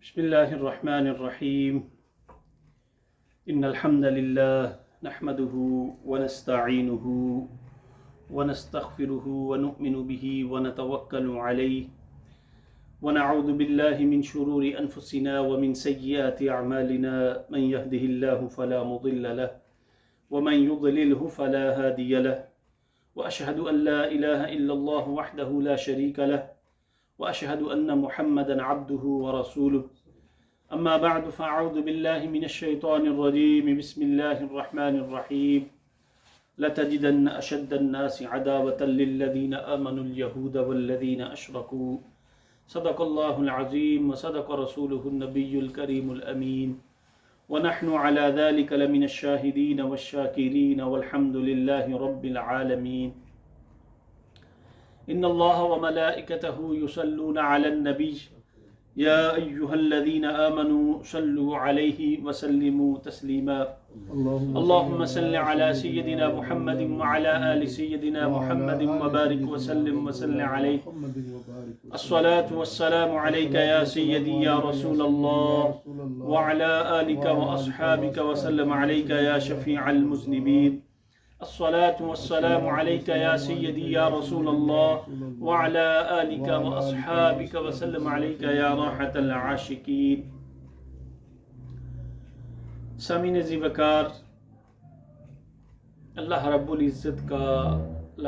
بسم الله الرحمن الرحيم إن الحمد لله نحمده ونستعينه ونستغفره ونؤمن به ونتوكل عليه ونعوذ بالله من شرور أنفسنا ومن سيئات أعمالنا من يهده الله فلا مضل له ومن يضلله فلا هادي له وأشهد أن لا إله إلا الله وحده لا شريك له وأشهد أن محمدا عبده ورسوله أما بعد فأعوذ بالله من الشيطان الرجيم بسم الله الرحمن الرحيم لتجدن أشد الناس عداوة للذين آمنوا اليهود والذين أشركوا صدق الله العظيم وصدق رسوله النبي الكريم الأمين ونحن على ذلك لمن الشاهدين والشاكرين والحمد لله رب العالمين إن الله وملائكته يصلون على النبي يا أيها الذين آمنوا صلوا عليه وسلموا تسليما اللهم صل على سيدنا محمد وعلى آل سيدنا محمد وبارك وسلم عليه الصلاة والسلام عليك يا سيدي يا رسول الله وعلى آلك وأصحابك وسلم عليك يا شفيع المذنبين الصلاة والسلام عليك يا سيدي يا رسول الله وعلى آلك وأصحابك وسلم عليك يا راحة العاشقين. سامعین ذی وقار، اللہ رب العزت کا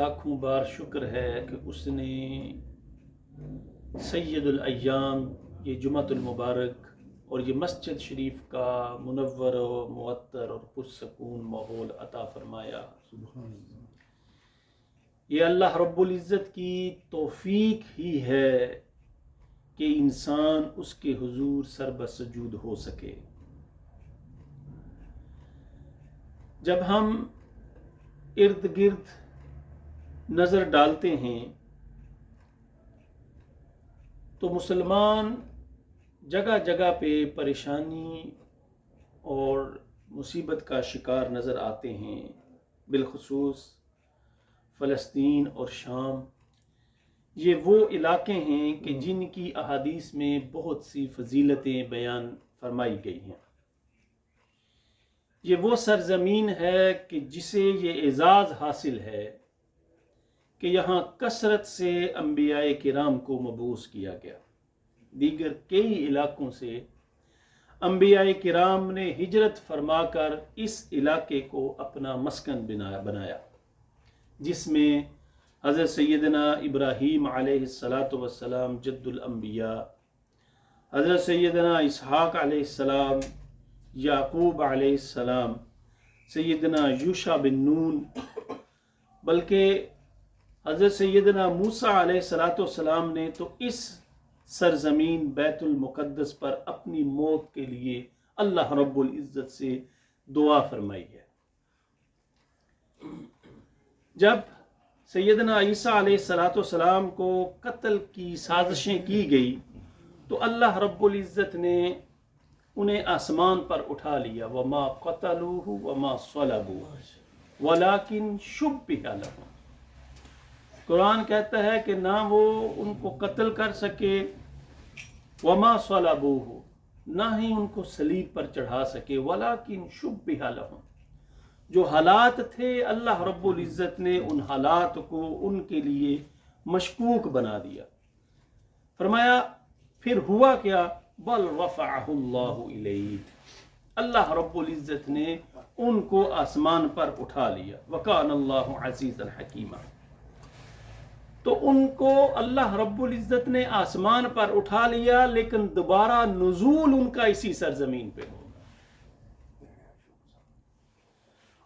لاکھوں بار شکر ہے کہ اس نے سید الایام یہ جمعۃ المبارک اور یہ مسجد شریف کا منور و معطر اور پرسکون ماحول عطا فرمایا. یہ اللہ رب العزت کی توفیق ہی ہے کہ انسان اس کے حضور سربسجود ہو سکے. جب ہم ارد گرد نظر ڈالتے ہیں تو مسلمان جگہ جگہ پہ پریشانی اور مصیبت کا شکار نظر آتے ہیں، بالخصوص فلسطین اور شام. یہ وہ علاقے ہیں کہ جن کی احادیث میں بہت سی فضیلتیں بیان فرمائی گئی ہیں. یہ وہ سرزمین ہے کہ جسے یہ اعزاز حاصل ہے کہ یہاں کثرت سے انبیاء کرام کو مبعوث کیا گیا. دیگر کئی علاقوں سے انبیاء کرام نے ہجرت فرما کر اس علاقے کو اپنا مسکن بنایا، جس میں حضرت سیدنا ابراہیم علیہ السلام جد الانبیاء، حضرت سیدنا اسحاق علیہ السلام، یعقوب علیہ السلام، سیدنا یوشع بن نون، بلکہ حضرت سیدنا موسیٰ علیہ السلام نے تو اس سرزمین بیت المقدس پر اپنی موت کے لیے اللہ رب العزت سے دعا فرمائی ہے. جب سیدنا عیسیٰ علیہ السلام کو قتل کی سازشیں کی گئی تو اللہ رب العزت نے انہیں آسمان پر اٹھا لیا. وَمَا قَتَلُوهُ وَمَا صَلَبُوهُ وَلَكِنْ شُبِّهَ لَهُمْ. قرآن کہتا ہے کہ نہ وہ ان کو قتل کر سکے، وَمَا صَلَبُوهُ، نہ ہی ان کو صلیب پر چڑھا سکے، وَلَكِنْ شُبِّهَ لَهُمْ. جو حالات تھے اللہ رب العزت نے ان حالات کو ان کے لیے مشکوک بنا دیا. فرمایا پھر ہوا کیا؟ بل رفعہ اللہ الیہ، اللہ رب العزت نے ان کو آسمان پر اٹھا لیا. وکان اللہ عزیزا حکیما. تو ان کو اللہ رب العزت نے آسمان پر اٹھا لیا، لیکن دوبارہ نزول ان کا اسی سرزمین پہ ہو.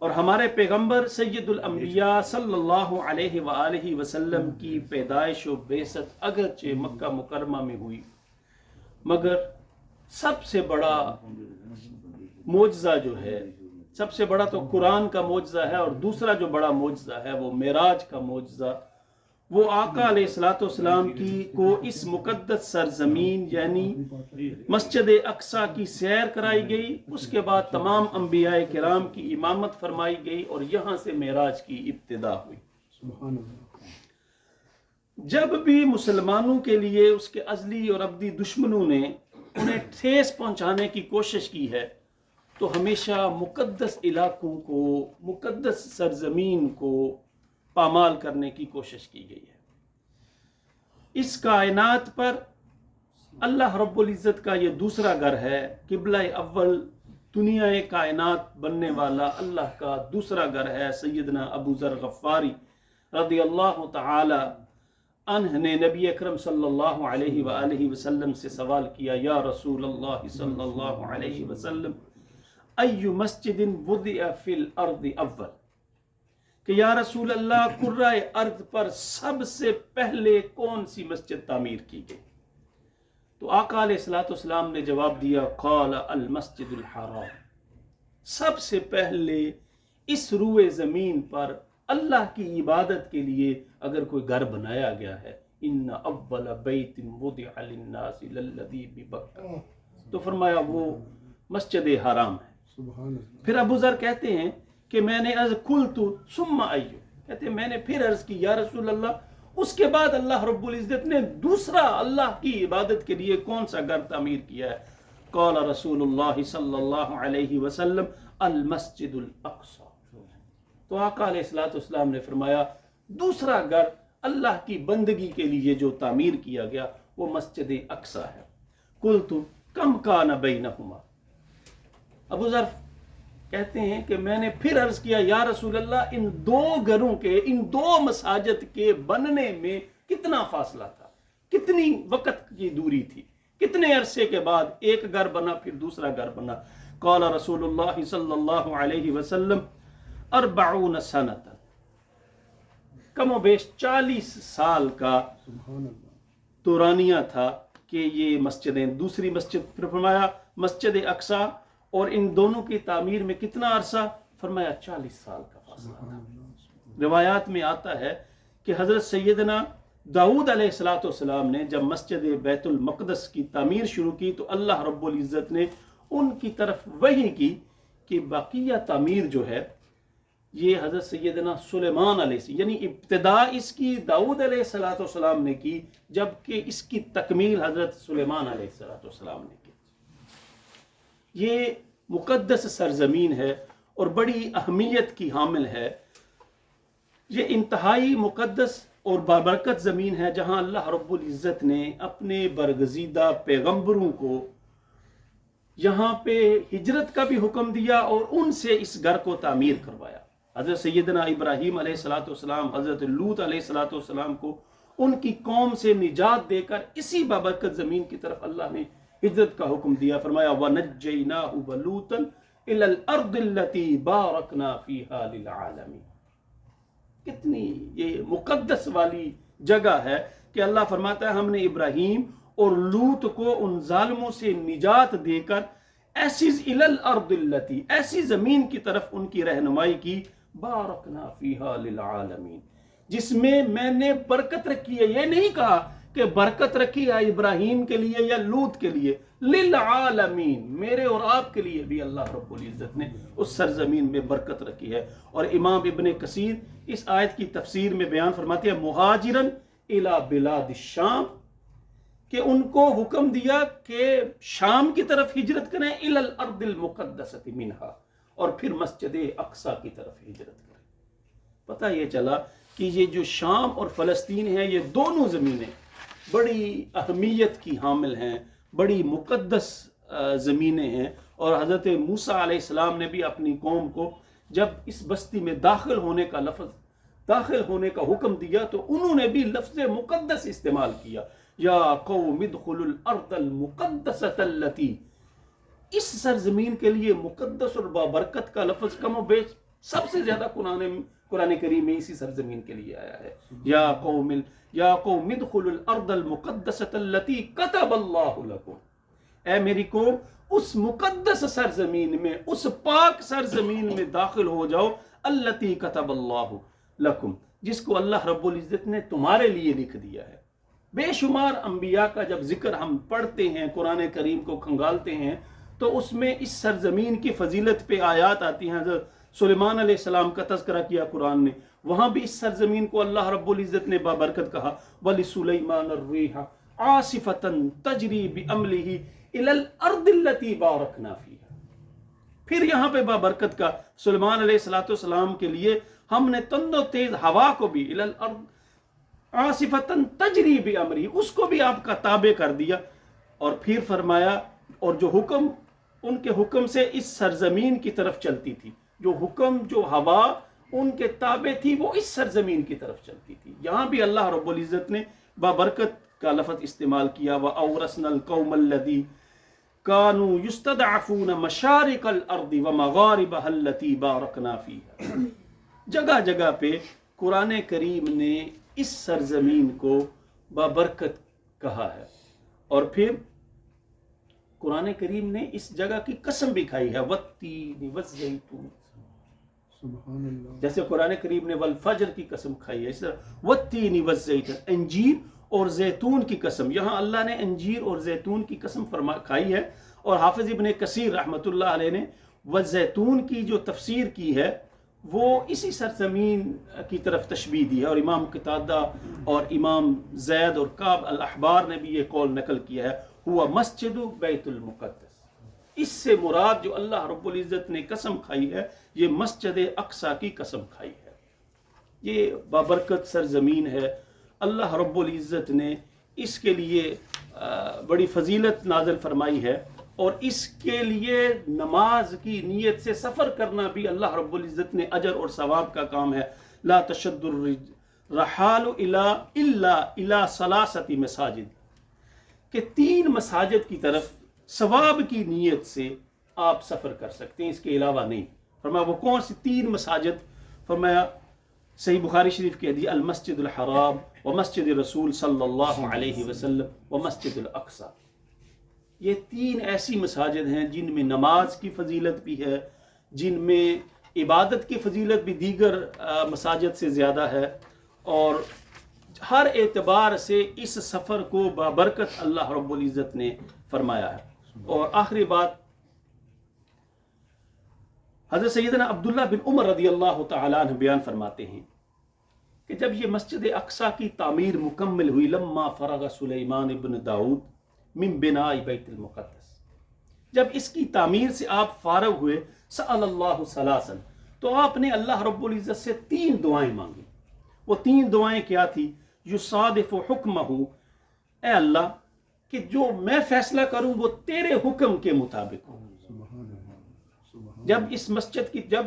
اور ہمارے پیغمبر سید الانبیاء صلی اللہ علیہ وآلہ وسلم کی پیدائش و بعثت اگرچہ مکہ مکرمہ میں ہوئی، مگر سب سے بڑا معجزہ جو ہے، سب سے بڑا تو قرآن کا معجزہ ہے، اور دوسرا جو بڑا معجزہ ہے وہ معراج کا معجزہ. وہ آقا علیہ السلام کی کو اس مقدس سرزمین یعنی مسجد اقصیٰ کی سیر کرائی گئی، اس کے بعد تمام انبیاء کرام کی امامت فرمائی گئی اور یہاں سے معراج کی ابتدا ہوئی. جب بھی مسلمانوں کے لیے اس کے ازلی اور ابدی دشمنوں نے انہیں ٹھیس پہنچانے کی کوشش کی ہے تو ہمیشہ مقدس علاقوں کو، مقدس سرزمین کو پامال کرنے کی کوشش کی گئی ہے۔ اس کائنات پر اللہ رب العزت کا یہ دوسرا گھر ہے، قبلہ اول دنیا کائنات بننے والا اللہ کا دوسرا گھر ہے۔ سیدنا ابو ذر غفاری رضی اللہ تعالی عنہ نے نبی اکرم صلی اللہ علیہ وآلہ وسلم سے سوال کیا، یا رسول اللہ صلی اللہ علیہ وسلم ای مسجد وضع فی الارض اول، کہ یا رسول اللہ کرۂ ارض پر سب سے پہلے کون سی مسجد تعمیر کی گئی؟ تو آقا علیہ الصلوۃ والسلام نے جواب دیا، قال المسجد الحرام، سب سے پہلے اس روئے زمین پر اللہ کی عبادت کے لیے اگر کوئی گھر بنایا گیا ہے، ان اول بیت وضع للناس للذی ببکہ، تو فرمایا وہ مسجد حرام ہے۔ پھر ابو ذر کہتے ہیں کہ میں نے عرض قلت ثم ایو، کہتے ہیں میں نے پھر عرض کی یا رسول اللہ اس کے بعد اللہ رب العزت نے دوسرا اللہ کی عبادت کے لیے کون سا گھر تعمیر کیا ہے؟ قال رسول اللہ صلی اللہ علیہ وسلم المسجد الاقصی، تو آقا علیہ الصلوۃ والسلام نے فرمایا دوسرا گھر اللہ کی بندگی کے لیے جو تعمیر کیا گیا وہ مسجد اقصی ہے۔ قلت کم کان بینہما، ابو ذر کہتے ہیں کہ میں نے پھر عرض کیا یا رسول اللہ ان دو گھروں کے، ان دو مساجد کے بننے میں کتنا فاصلہ تھا، کتنی وقت کی دوری تھی، کتنے عرصے کے بعد ایک گھر بنا پھر دوسرا گھر بنا؟ قال رسول اللہ صلی اللہ علیہ وسلم 40 سنۃ، کم و بیش 40 سال کا دورانیہ تھا کہ یہ مسجدیں، دوسری مسجد، پھر فرمایا مسجد اقصی اور ان دونوں کی تعمیر میں کتنا عرصہ؟ فرمایا 40 سال کا فاصلہ تھا۔ روایات میں آتا ہے کہ حضرت سیدنا داؤد علیہ السلام نے جب مسجد بیت المقدس کی تعمیر شروع کی تو اللہ رب العزت نے ان کی طرف وحی کی کہ باقیہ تعمیر جو ہے یہ حضرت سیدنا سلیمان علیہ السلام، یعنی ابتدا اس کی داؤد علیہ السلام نے کی، جبکہ اس کی تکمیل حضرت سلیمان علیہ السلام نے کی۔ یہ مقدس سرزمین ہے اور بڑی اہمیت کی حامل ہے۔ یہ انتہائی مقدس اور بابرکت زمین ہے جہاں اللہ رب العزت نے اپنے برگزیدہ پیغمبروں کو یہاں پہ ہجرت کا بھی حکم دیا اور ان سے اس گھر کو تعمیر کروایا۔ حضرت سیدنا ابراہیم علیہ السلام، حضرت لوط علیہ السلام کو ان کی قوم سے نجات دے کر اسی بابرکت زمین کی طرف اللہ نے ہجرت کا حکم دیا۔ فرمایا وَنَجَّيْنَاهُ وَلُوطًا إِلَى الْأَرْضِ الَّتِي بَارَكْنَا فِيهَا لِلْعَالَمِينَ، کتنی یہ مقدس والی جگہ ہے کہ اللہ فرماتا ہے ہم نے ابراہیم اور لوط کو ان ظالموں سے نجات دے کر ایسی إِلَى الْأَرْضِ الَّتِي، ایسی زمین کی طرف ان کی رہنمائی کی، بَارَكْنَا فِيهَا لِلْعَالَمِينَ، جس میں نے برکت رکھی ہے۔ یہ نہیں کہا کہ برکت رکھی ہے ابراہیم کے لیے یا لوط کے لیے، للعالمین، میرے اور آپ کے لیے بھی اللہ رب العزت نے اس سرزمین میں برکت رکھی ہے۔ اور امام ابن کثیر اس آیت کی تفسیر میں بیان فرماتے ہیں مہاجرن الی بلاد الشام، کہ ان کو حکم دیا کہ شام کی طرف ہجرت کریں، الی الارض المقدسۃ منہا، اور پھر مسجد اقصی کی طرف ہجرت کریں۔ پتہ یہ چلا کہ یہ جو شام اور فلسطین ہیں یہ دونوں زمینیں بڑی اہمیت کی حامل ہیں، بڑی مقدس زمینیں ہیں۔ اور حضرت موسیٰ علیہ السلام نے بھی اپنی قوم کو جب اس بستی میں داخل ہونے کا حکم دیا تو انہوں نے بھی لفظ مقدس استعمال کیا، یا قوم ادخلوا الارض المقدسۃ التی، اس سرزمین کے لیے مقدس اور بابرکت کا لفظ کم و بیش سب سے زیادہ قرآن کریم میں اسی سرزمین کے لیے آیا ہے۔ یا قوم ادخلوا الارض المقدسۃ التی کتب اللہ لکم، اے میری قوم اس مقدس سرزمین میں، اس پاک سرزمین میں داخل ہو جاؤ، التی کتب اللہ لکم، جس کو اللہ رب العزت نے تمہارے لیے لکھ دیا ہے۔ بے شمار انبیاء کا جب ذکر ہم پڑھتے ہیں، قرآن کریم کو کھنگالتے ہیں، تو اس میں اس سرزمین کی فضیلت پہ آیات آتی ہیں۔ حضرت سلیمان علیہ السلام کا تذکرہ کیا قرآن نے، وہاں بھی اس سرزمین کو اللہ رب العزت نے بابرکت کہا، وَلِسُلَيْمَانَ الرِّيحَ عاصفة تجری بأمره إلى الأرض التي باركنا فيها. پھر یہاں پہ بابرکت کا سلیمان علیہ السلام کے لیے ہم نے تند و تیز ہوا کو بھی إلى الأرض عاصفة تجری بأمره اس کو بھی آپ کا تابع کر دیا. اور پھر فرمایا اور جو حکم ان کے حکم سے اس سرزمین کی طرف چلتی تھی، جو حکم جو ہوا ان کے تابع تھی وہ اس سرزمین کی طرف چلتی تھی. یہاں بھی اللہ رب العزت نے بابرکت کا لفظ استعمال کیا، وَأَوْرَثْنَا الْقَوْمَ الَّذِي كَانُوا يُسْتَضْعَفُونَ مَشَارِقَ الْأَرْضِ وَمَغَارِبَهَا الَّتِي بَارَكْنَا فِيهَا. جگہ جگہ پہ قرآن کریم نے اس سرزمین کو بابرکت کہا ہے. اور پھر قرآن کریم نے اس جگہ کی قسم بھی کھائی ہے، وَالتِّينِ وَالزَّيْتُونِ. سبحان اللہ. جیسے قرآن کریم نے والفجر کی قسم کھائی ہے، اس طرح وَالتِّينِ وَالزَّيْتُونِ انجیر اور زیتون کی قسم. یہاں اللہ نے انجیر اور زیتون کی قسم کھائی ہے. اور حافظ ابن کثیر رحمۃ اللہ علیہ نے والزیتون کی جو تفسیر کی ہے وہ اسی سرزمین کی طرف تشبیہ دی ہے. اور امام قتادہ اور امام زید اور کعب الاحبار نے بھی یہ قول نقل کیا ہے، ہوا مسجد بیت المقدس. اس سے مراد جو اللہ رب العزت نے قسم کھائی ہے یہ مسجد اقصی کی قسم کھائی ہے. یہ بابرکت سرزمین ہے. اللہ رب العزت نے اس کے لیے بڑی فضیلت نازل فرمائی ہے. اور اس کے لیے نماز کی نیت سے سفر کرنا بھی اللہ رب العزت نے اجر اور ثواب کا کام ہے. لا تشد الرحال الا الى ثلاثه مساجد، کہ 3 مساجد کی طرف ثواب کی نیت سے آپ سفر کر سکتے ہیں، اس کے علاوہ نہیں. فرمایا وہ کون سی 3 مساجد؟ فرمایا صحیح بخاری شریف کے حدیث المسجد الحرام ومسجد رسول صلی اللہ علیہ وسلم ومسجد الاقصی. یہ 3 ایسی مساجد ہیں جن میں نماز کی فضیلت بھی ہے، جن میں عبادت کی فضیلت بھی دیگر مساجد سے زیادہ ہے، اور ہر اعتبار سے اس سفر کو بابرکت اللہ رب العزت نے فرمایا ہے. اور آخری بات، حضرت سیدنا عبداللہ بن عمر رضی اللہ تعالیٰ عنہ بیان فرماتے ہیں کہ جب یہ مسجد اقصی کی تعمیر مکمل ہوئی، لما فرغ سلیمان ابن داؤد من بناء بیت المقدس، جب اس کی تعمیر سے آپ فارغ ہوئے، سأل اللہ ثلاثا، تو آپ نے اللہ رب العزت سے 3 دعائیں مانگی. وہ 3 دعائیں کیا تھی؟ یصادف حکمہ، اے اللہ کہ جو میں فیصلہ کروں وہ تیرے حکم کے مطابق ہو. جب اس مسجد کی، جب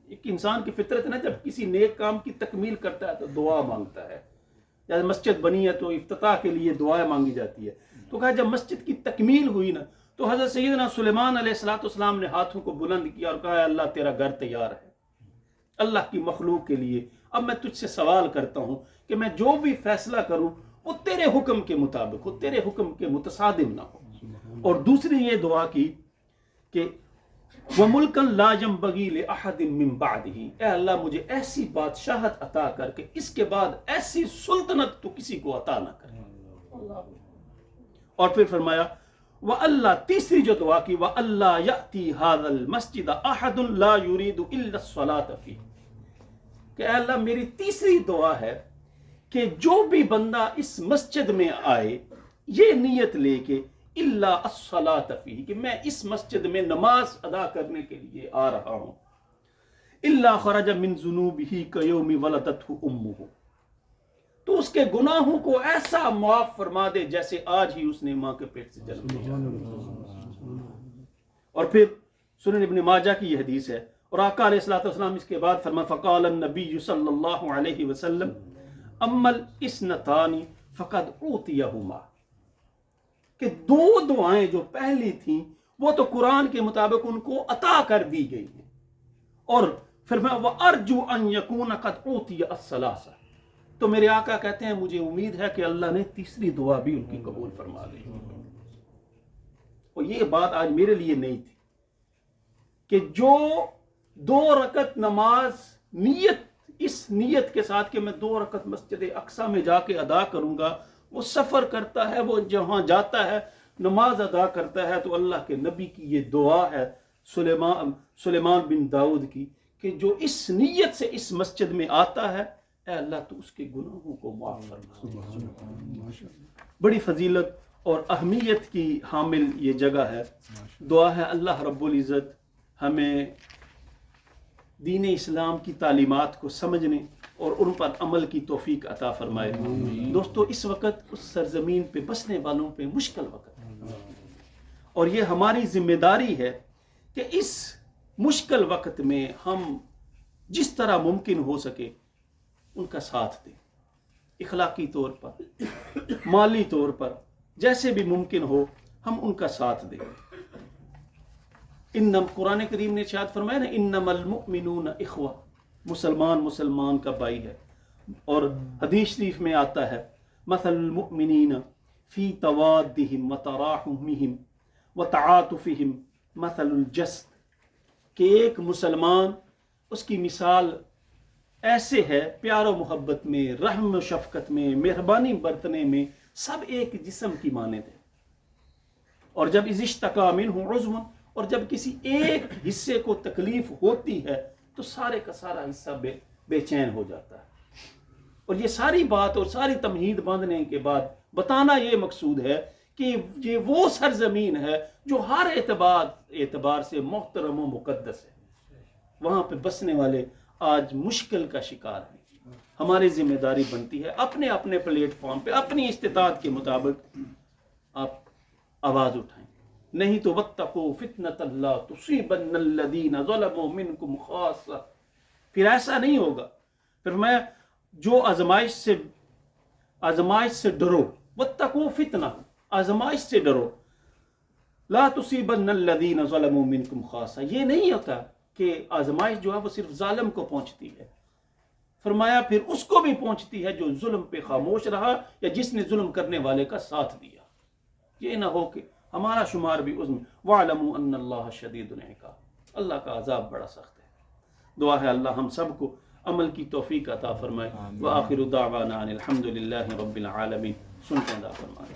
ایک انسان کی فطرت ہے نا، جب کسی نیک کام کی تکمیل کرتا ہے تو دعا مانگتا ہے. جب مسجد بنی ہے تو افتتاح کے لیے دعائیں مانگی جاتی ہے. تو کہا جب مسجد کی تکمیل ہوئی نا تو حضرت سیدنا سلیمان علیہ السلام نے ہاتھوں کو بلند کیا اور کہا اللہ تیرا گھر تیار ہے اللہ کی مخلوق کے لیے. اب میں تجھ سے سوال کرتا ہوں کہ میں جو بھی فیصلہ کروں وہ تیرے حکم کے مطابق ہو، تیرے حکم کے متصادم نہ ہو. اور دوسری یہ دعا کی کہ وَمُلْكًا لَا يَنْبَغِي لِأَحَدٍ مِّن بَعْدِهِ، اے اللہ مجھے ایسی بادشاہت عطا کر کے اس کے بعد ایسی سلطنت تو کسی کو عطا نہ کرے. اور پھر فرمایا وَأَلَّا، تیسری جو دعا کی، وَأَلَّا يَأْتِي هَذَا الْمَسْجِدَ أَحَدٌ لَا يُرِيدُ إِلَّا الصَّلَاةَ فِيهِ، کہ اے اللہ میری تیسری دعا ہے کہ جو بھی بندہ اس مسجد میں آئے یہ نیت لے کے الا الصلاۃ فیہ، کہ میں اس مسجد میں نماز ادا کرنے کے لیے آ رہا ہوں، الا خرج من ذنوبہ کیوم ولدتہ امہ، تو اس کے گناہوں کو ایسا معاف فرما دے جیسے آج ہی اس نے ماں کے پیٹ سے جنم لیا. اور پھر سنن ابن ماجہ کی یہ حدیث ہے، اور آقا علیہ الصلوۃ والسلام اس کے بعد فرمایا فقال النبی صلی اللہ علیہ وسلم اما الاثنتان فقد اوتیہما، کہ 2 دعائیں جو پہلی تھیں وہ تو قرآن کے مطابق ان کو عطا کر دی گئی ہیں. اور پھر میں وَأَرْجُو أَن يَكُونَ قَدْ أُوتِيَ الثَّلَاثَ، تو میرے آقا کہتے ہیں مجھے امید ہے کہ اللہ نے تیسری دعا بھی ان کی قبول فرما لی. اور یہ بات آج میرے لیے نہیں تھی کہ جو 2 رکعت نماز نیت، اس نیت کے ساتھ کہ میں 2 رکعت مسجد اقصی میں جا کے ادا کروں گا، وہ سفر کرتا ہے، وہ جہاں جاتا ہے نماز ادا کرتا ہے، تو اللہ کے نبی کی یہ دعا ہے سلیمان بن داؤد کی کہ جو اس نیت سے اس مسجد میں آتا ہے، اے اللہ تو اس کے گناہوں کو معاف فرما۔ سبحان اللہ، ماشاء اللہ، بڑی فضیلت اور اہمیت کی حامل یہ جگہ ہے۔ دعا ہے اللہ رب العزت ہمیں دین اسلام کی تعلیمات کو سمجھنے اور ان پر عمل کی توفیق عطا فرمائے۔ دوستو، اس وقت اس سرزمین پہ بسنے والوں پہ مشکل وقت ہے، اور یہ ہماری ذمہ داری ہے کہ اس مشکل وقت میں ہم جس طرح ممکن ہو سکے ان کا ساتھ دیں، اخلاقی طور پر، مالی طور پر، جیسے بھی ممکن ہو ہم ان کا ساتھ دیں۔ قرآن کریم نے ارشاد فرمایا نا، انما المؤمنون اخوہ، مسلمان کا بھائی ہے۔ اور حدیث شریف میں آتا ہے، مثل المؤمنین فی توادہم وتراحمہم وتعاطفہم مثل الجسد، کہ ایک مسلمان، اس کی مثال ایسے ہے پیار و محبت میں، رحم و شفقت میں، مہربانی برتنے میں، سب ایک جسم کی مانند ہے۔ اور جب اذ اشتکا منہ عضو، اور جب کسی ایک حصے کو تکلیف ہوتی ہے تو سارے کا سارا حصہ بے چین ہو جاتا ہے۔ اور یہ ساری بات اور ساری تمہید باندھنے کے بعد بتانا یہ مقصود ہے کہ یہ وہ سرزمین ہے جو ہر اعتبار سے محترم و مقدس ہے۔ وہاں پہ بسنے والے آج مشکل کا شکار ہیں۔ ہماری ذمہ داری بنتی ہے اپنے اپنے پلیٹ فارم پہ اپنی استطاعت کے مطابق آپ آواز اٹھائیں، نہیں تو واتقوا فتنۃ لا تصیبن الذین ظلموا منکم خاصہ۔ پھر ایسا نہیں ہوگا۔ پھر میں جو آزمائش سے ڈرو، واتقوا فتنہ، آزمائش سے ڈرو، لا تصیبن الذین ظلموا منکم خاصہ، یہ نہیں ہوتا کہ آزمائش جو ہے وہ صرف ظالم کو پہنچتی ہے۔ فرمایا پھر اس کو بھی پہنچتی ہے جو ظلم پہ خاموش رہا یا جس نے ظلم کرنے والے کا ساتھ دیا۔ یہ نہ ہو کہ ہمارا شمار بھی اس میں، وَاعْلَمُوا أَنَّ اللَّهَ شَدِيدُ الْعِقَابِ، اللہ کا عذاب بڑا سخت ہے۔ دعا ہے اللہ ہم سب کو عمل کی توفیق عطا فرمائے۔ وآخر دعوانا ان الحمد للہ رب العالمین۔ سنتے ہیں دعا فرمائے۔